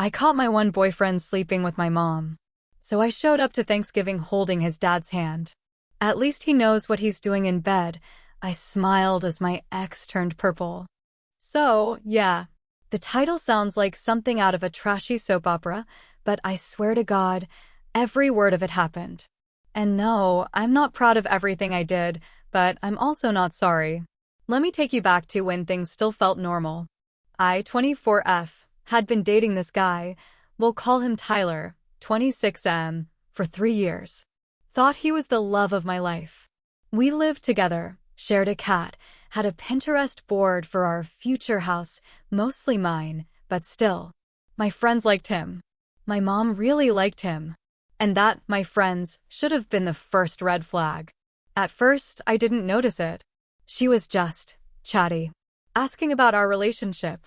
I caught my one boyfriend sleeping with my mom. So I showed up to Thanksgiving holding his dad's hand. At least he knows what he's doing in bed. I smiled as my ex turned purple. So, yeah. The title sounds like something out of a trashy soap opera, but I swear to God, every word of it happened. And no, I'm not proud of everything I did, but I'm also not sorry. Let me take you back to when things still felt normal. I, 24F, had been dating this guy, we'll call him Tyler, 26M, for 3 years. Thought he was the love of my life. We lived together, shared a cat, had a Pinterest board for our future house, mostly mine, but still. My friends liked him. My mom really liked him. And that, my friends, should have been the first red flag. At first, I didn't notice it. She was just chatty, asking about our relationship,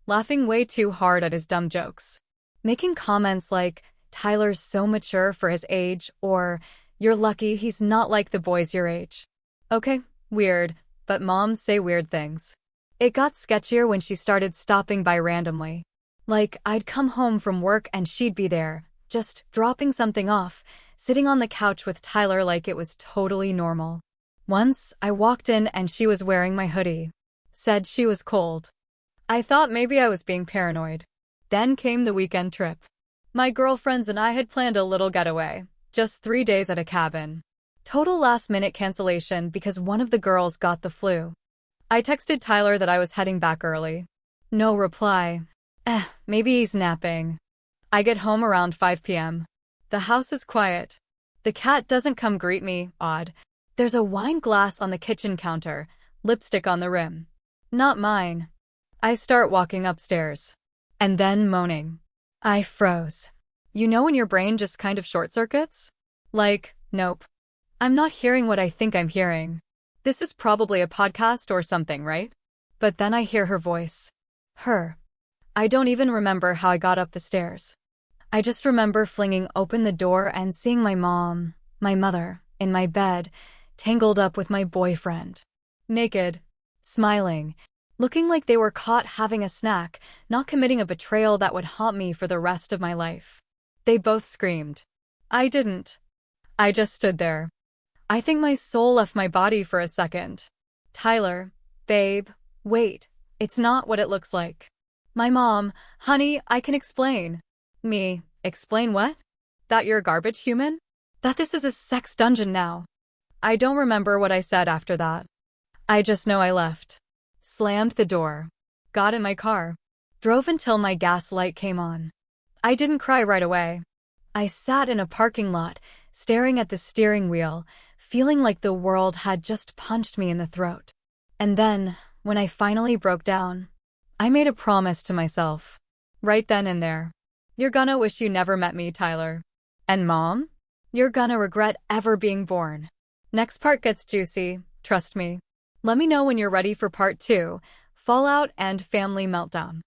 laughing way too hard at his dumb jokes, making comments like, "Tyler's so mature for his age," or, "You're lucky he's not like the boys your age." Okay, weird, but moms say weird things. It got sketchier when she started stopping by randomly. Like, I'd come home from work and she'd be there, just dropping something off, sitting on the couch with Tyler like it was totally normal. Once, I walked in and she was wearing my hoodie. Said she was cold. I thought maybe I was being paranoid. Then came the weekend trip. My girlfriends and I had planned a little getaway, just 3 days at a cabin. Total last-minute cancellation because one of the girls got the flu. I texted Tyler that I was heading back early. No reply. Maybe he's napping. I get home around 5 p.m. The house is quiet. The cat doesn't come greet me, odd. There's a wine glass on the kitchen counter, lipstick on the rim. Not mine. I start walking upstairs. And then moaning. I froze. You know when your brain just kind of short-circuits? Like, nope. I'm not hearing what I think I'm hearing. This is probably a podcast or something, right? But then I hear her voice. Her. I don't even remember how I got up the stairs. I just remember flinging open the door and seeing my mom, my mother, in my bed, tangled up with my boyfriend. Naked. Smiling. Looking like they were caught having a snack, not committing a betrayal that would haunt me for the rest of my life. They both screamed. I didn't. I just stood there. I think my soul left my body for a second. Tyler, babe, wait, it's not what it looks like. My mom, honey, I can explain. Me, explain what? That you're a garbage human? That this is a sex dungeon now. I don't remember what I said after that. I just know I left. Slammed the door. Got in my car. Drove until my gas light came on. I didn't cry right away. I sat in a parking lot, staring at the steering wheel, feeling like the world had just punched me in the throat. And then, when I finally broke down, I made a promise to myself. Right then and there. You're gonna wish you never met me, Tyler. And Mom? You're gonna regret ever being born. Next part gets juicy, trust me. Let me know when you're ready for part 2, Fallout and Family Meltdown.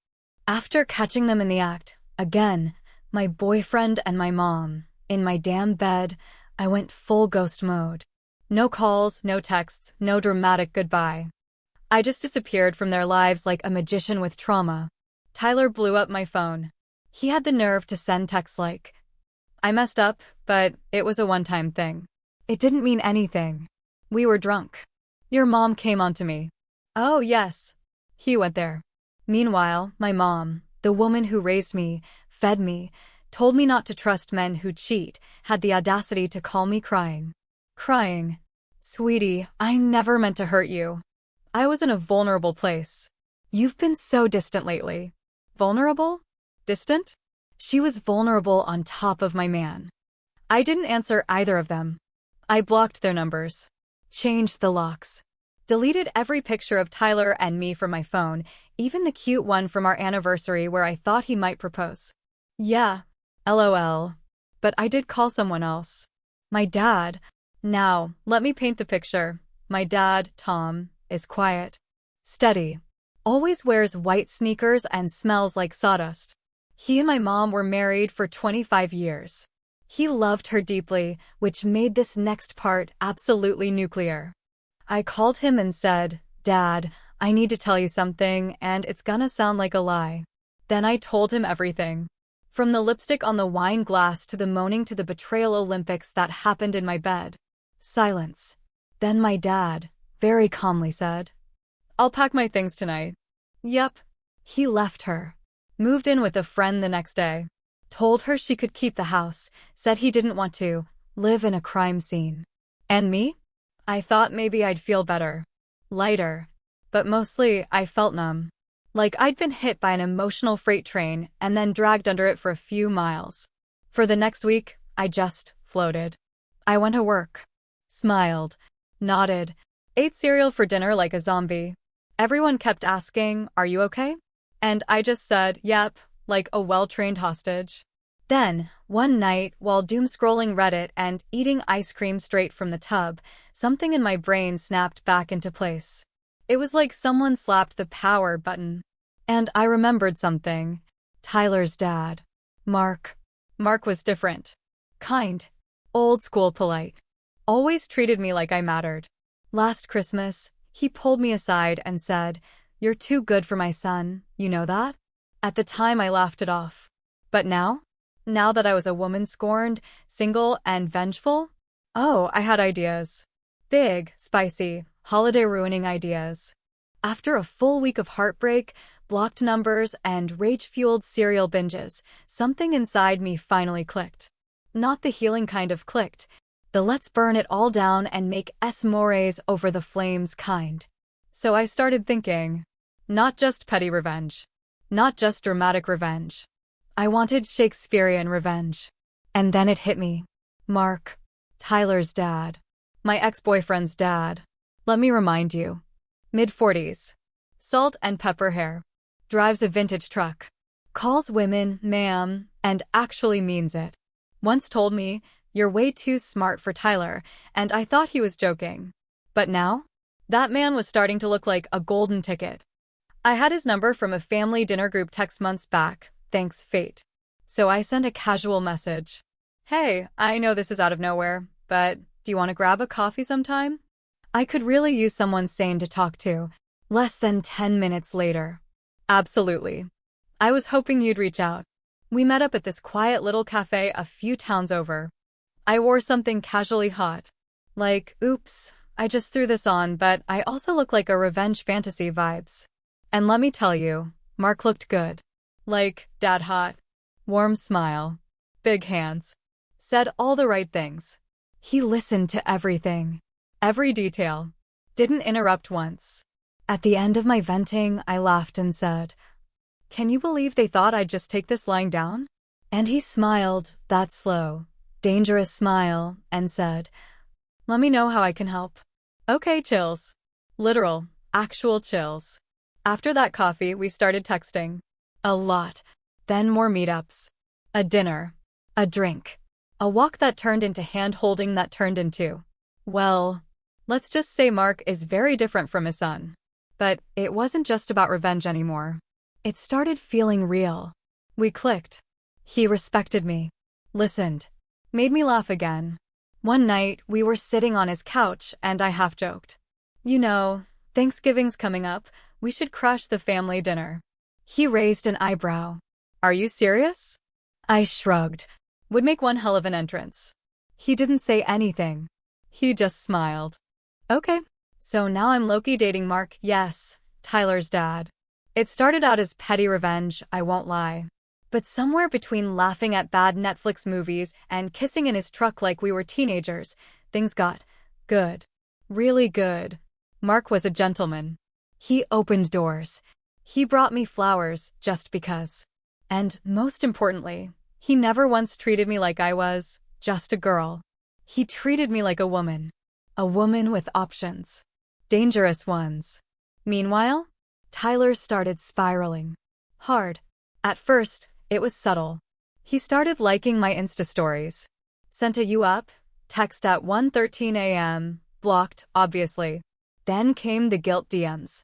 After catching them in the act, again, my boyfriend and my mom, in my damn bed, I went full ghost mode. No calls, no texts, no dramatic goodbye. I just disappeared from their lives like a magician with trauma. Tyler blew up my phone. He had the nerve to send texts like, "I messed up, but it was a one-time thing. It didn't mean anything. We were drunk. Your mom came onto me." Oh, yes. He went there. Meanwhile, my mom, the woman who raised me, fed me, told me not to trust men who cheat, had the audacity to call me crying. Crying. Sweetie, I never meant to hurt you. I was in a vulnerable place. You've been so distant lately. Vulnerable? Distant? She was vulnerable on top of my man. I didn't answer either of them. I blocked their numbers. Changed the locks. Deleted every picture of Tyler and me from my phone, even the cute one from our anniversary where I thought he might propose. Yeah, LOL. But I did call someone else. My dad. Now, let me paint the picture. My dad, Tom, is quiet. Steady. Always wears white sneakers and smells like sawdust. He and my mom were married for 25 years. He loved her deeply, which made this next part absolutely nuclear. I called him and said, "Dad, I need to tell you something, and it's gonna sound like a lie." Then I told him everything. From the lipstick on the wine glass to the moaning to the betrayal Olympics that happened in my bed. Silence. Then my dad, very calmly said, "I'll pack my things tonight." Yep. He left her. Moved in with a friend the next day. Told her she could keep the house, said he didn't want to live in a crime scene. And me? I thought maybe I'd feel better. Lighter. But mostly, I felt numb. Like I'd been hit by an emotional freight train and then dragged under it for a few miles. For the next week, I just floated. I went to work. Smiled. Nodded. Ate cereal for dinner like a zombie. Everyone kept asking, "Are you okay?" And I just said, "Yep," like a well-trained hostage. Then, one night, while doom-scrolling Reddit and eating ice cream straight from the tub, something in my brain snapped back into place. It was like someone slapped the power button. And I remembered something. Tyler's dad. Mark. Mark was different. Kind. Old-school polite. Always treated me like I mattered. Last Christmas, he pulled me aside and said, "You're too good for my son, you know that?" At the time I laughed it off. But now? Now that I was a woman scorned, single, and vengeful? Oh, I had ideas. Big, spicy, holiday-ruining ideas. After a full week of heartbreak, blocked numbers, and rage-fueled cereal binges, something inside me finally clicked. Not the healing kind of clicked. The let's burn it all down and make mores over the flames kind. So I started thinking. Not just petty revenge. Not just dramatic revenge. I wanted Shakespearean revenge. And then it hit me. Mark. Tyler's dad. My ex-boyfriend's dad. Let me remind you. Mid-40s. Salt and pepper hair. Drives a vintage truck. Calls women ma'am and actually means it. Once told me, "You're way too smart for Tyler," and I thought he was joking. But now? That man was starting to look like a golden ticket. I had his number from a family dinner group text months back, thanks fate. So I sent a casual message. "Hey, I know this is out of nowhere, but do you want to grab a coffee sometime?" I could really use someone sane to talk to. Less than 10 minutes later. Absolutely. I was hoping you'd reach out. We met up at this quiet little cafe a few towns over. I wore something casually hot. Like, oops, I just threw this on, but I also look like a revenge fantasy vibes. And let me tell you, Mark looked good. Like, dad hot. Warm smile. Big hands. Said all the right things. He listened to everything. Every detail. Didn't interrupt once. At the end of my venting, I laughed and said, "Can you believe they thought I'd just take this lying down?" And he smiled, that slow, dangerous smile, and said, "Let me know how I can help." Okay, chills. Literal, actual chills. After that coffee, we started texting. A lot. Then more meetups. A dinner. A drink. A walk that turned into hand-holding that turned into, well, let's just say Mark is very different from his son. But it wasn't just about revenge anymore. It started feeling real. We clicked. He respected me. Listened. Made me laugh again. One night, we were sitting on his couch and I half-joked. "You know, Thanksgiving's coming up. We should crash the family dinner." He raised an eyebrow. "Are you serious?" I shrugged. Would make one hell of an entrance. He didn't say anything. He just smiled. Okay. So now I'm low-key dating Mark, yes, Tyler's dad. It started out as petty revenge, I won't lie. But somewhere between laughing at bad Netflix movies and kissing in his truck like we were teenagers, things got good. Really good. Mark was a gentleman. He opened doors. He brought me flowers just because. And most importantly, he never once treated me like I was just a girl. He treated me like a woman. A woman with options. Dangerous ones. Meanwhile, Tyler started spiraling. Hard. At first, it was subtle. He started liking my Insta stories. Sent a "you up?" text at 1:13 a.m., blocked, obviously. Then came the guilt DMs.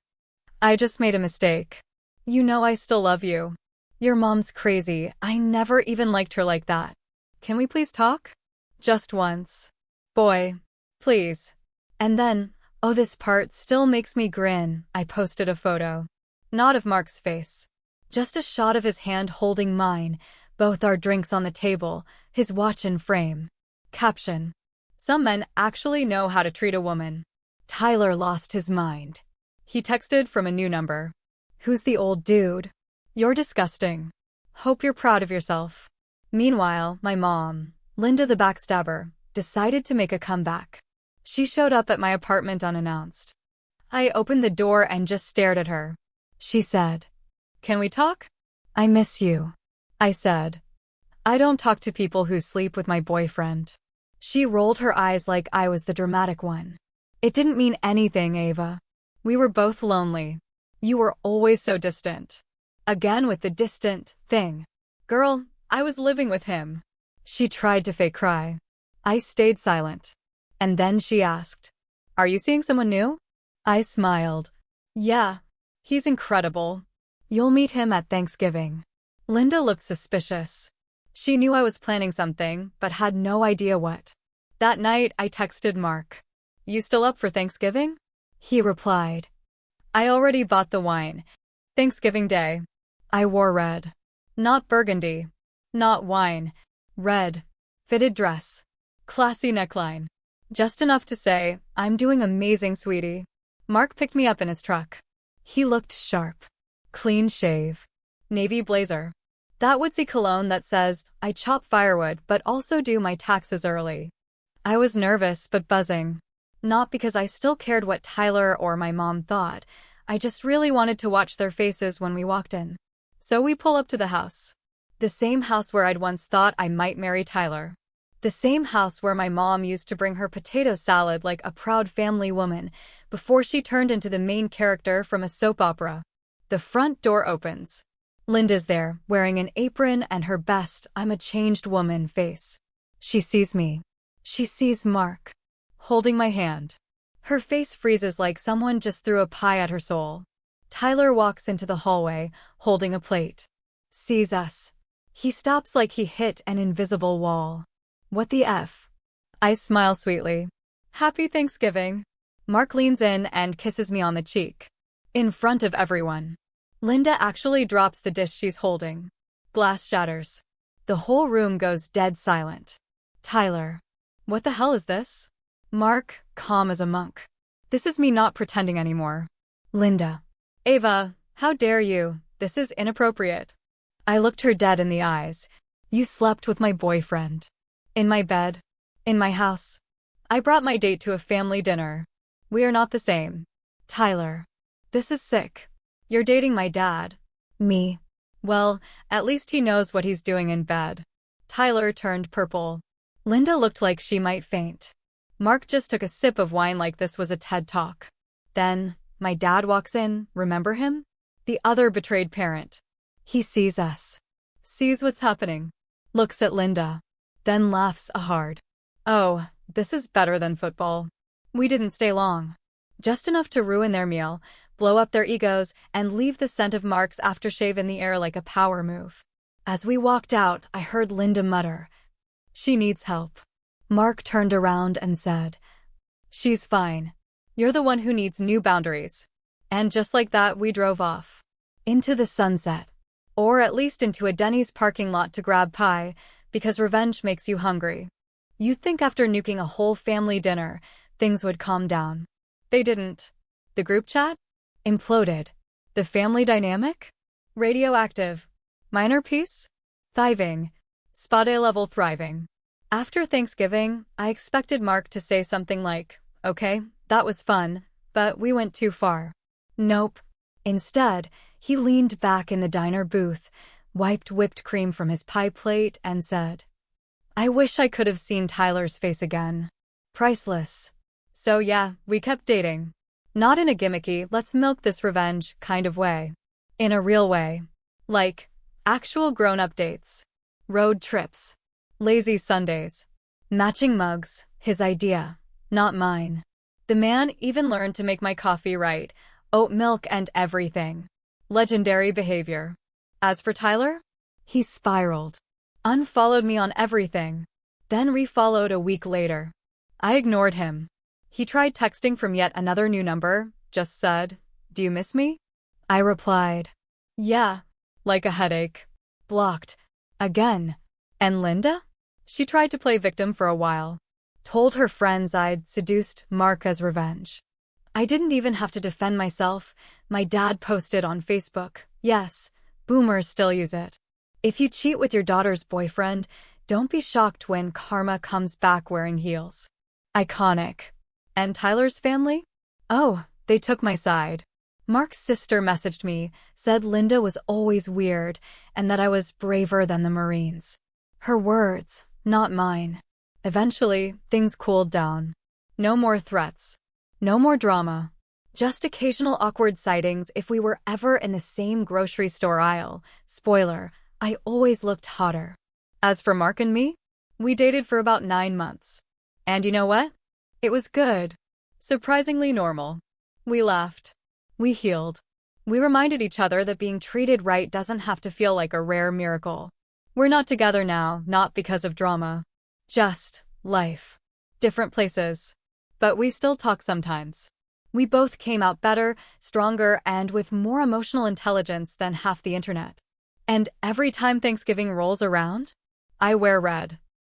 "I just made a mistake. You know I still love you. Your mom's crazy. I never even liked her like that. Can we please talk? Just once. Boy. Please." And then, oh, this part still makes me grin, I posted a photo. Not of Mark's face. Just a shot of his hand holding mine, Both our drinks on the table, his watch in frame. Caption: some men actually know how to treat a woman. Tyler lost his mind. He texted from a new number. Who's the old dude? You're disgusting. Hope you're proud of yourself. Meanwhile, my mom, Linda the backstabber, decided to make a comeback. She showed up at my apartment unannounced. I opened the door and just stared at her. She said, "Can we talk?" "I miss you," I said. "I don't talk to people who sleep with my boyfriend." She rolled her eyes like I was the dramatic one. "It didn't mean anything, Ava. We were both lonely. You were always so distant." Again with the distant thing. "Girl, I was living with him." She tried to fake cry. I stayed silent. And then she asked, "Are you seeing someone new?" I smiled. "Yeah. He's incredible. You'll meet him at Thanksgiving." Linda looked suspicious. She knew I was planning something, but had no idea what. That night, I texted Mark. "You still up for Thanksgiving?" He replied, "I already bought the wine. Thanksgiving Day." I wore red. Not burgundy. Not wine. Red. Fitted dress. Classy neckline. Just enough to say, "I'm doing amazing, sweetie." Mark picked me up in his truck. He looked sharp. Clean shave. Navy blazer. That woodsy cologne that says, "I chop firewood but also do my taxes early." I was nervous but buzzing. Not because I still cared what Tyler or my mom thought. I just really wanted to watch their faces when we walked in. So we pull up to the house. The same house where I'd once thought I might marry Tyler. The same house where my mom used to bring her potato salad like a proud family woman before she turned into the main character from a soap opera. The front door opens. Linda's there, wearing an apron and her best "I'm a changed woman" face. She sees me. She sees Mark. Holding my hand. Her face freezes like someone just threw a pie at her soul. Tyler walks into the hallway, holding a plate. Sees us. He stops like he hit an invisible wall. "What the F?" I smile sweetly. "Happy Thanksgiving." Mark leans in and kisses me on the cheek. In front of everyone. Linda actually drops the dish she's holding. Glass shatters. The whole room goes dead silent. Tyler. "What the hell is this?" Mark, calm as a monk. "This is me not pretending anymore." Linda. "Ava, how dare you? This is inappropriate." I looked her dead in the eyes. "You slept with my boyfriend. In my bed. In my house. I brought my date to a family dinner. We are not the same." Tyler. "This is sick. You're dating my dad." Me. "Well, at least he knows what he's doing in bed." Tyler turned purple. Linda looked like she might faint. Mark just took a sip of wine like this was a TED Talk. Then, my dad walks in, remember him? The other betrayed parent. He sees us. Sees what's happening. Looks at Linda. Then laughs hard. "Oh, this is better than football." We didn't stay long. Just enough to ruin their meal, blow up their egos, and leave the scent of Mark's aftershave in the air like a power move. As we walked out, I heard Linda mutter, "She needs help." Mark turned around and said, "She's fine. You're the one who needs new boundaries." And just like that, we drove off. Into the sunset. Or at least into a Denny's parking lot to grab pie, because revenge makes you hungry. You'd think after nuking a whole family dinner, things would calm down. They didn't. The group chat? Imploded. The family dynamic? Radioactive. Minor peace? Thriving. Spade level thriving. After Thanksgiving, I expected Mark to say something like, "Okay, that was fun, but we went too far." Nope. Instead, he leaned back in the diner booth, wiped whipped cream from his pie plate, and said, "I wish I could have seen Tyler's face again. Priceless." So yeah, we kept dating. Not in a gimmicky, let's milk this revenge kind of way. In a real way. Like, actual grown-up dates. Road trips. Lazy Sundays. Matching mugs, his idea, not mine. The man even learned to make my coffee right, oat milk and everything. Legendary behavior. As for Tyler, he spiraled. Unfollowed me on everything. Then refollowed a week later. I ignored him. He tried texting from yet another new number, just said, "Do you miss me?" I replied, "Yeah," like a headache. Blocked. Again. And Linda? She tried to play victim for a while. Told her friends I'd seduced Mark as revenge. I didn't even have to defend myself. My dad posted on Facebook. Yes, boomers still use it. If you cheat with your daughter's boyfriend, don't be shocked when karma comes back wearing heels. Iconic. And Tyler's family? Oh, they took my side. Mark's sister messaged me, said Linda was always weird, and that I was braver than the Marines. Her words, not mine. Eventually, things cooled down. No more threats. No more drama. Just occasional awkward sightings if we were ever in the same grocery store aisle. Spoiler, I always looked hotter. As for Mark and me, we dated for about 9 months. And you know what? It was good. Surprisingly normal. We laughed. We healed. We reminded each other that being treated right doesn't have to feel like a rare miracle. We're not together now, not because of drama. Just life. Different places. But we still talk sometimes. We both came out better, stronger, and with more emotional intelligence than half the internet. And every time Thanksgiving rolls around, I wear red.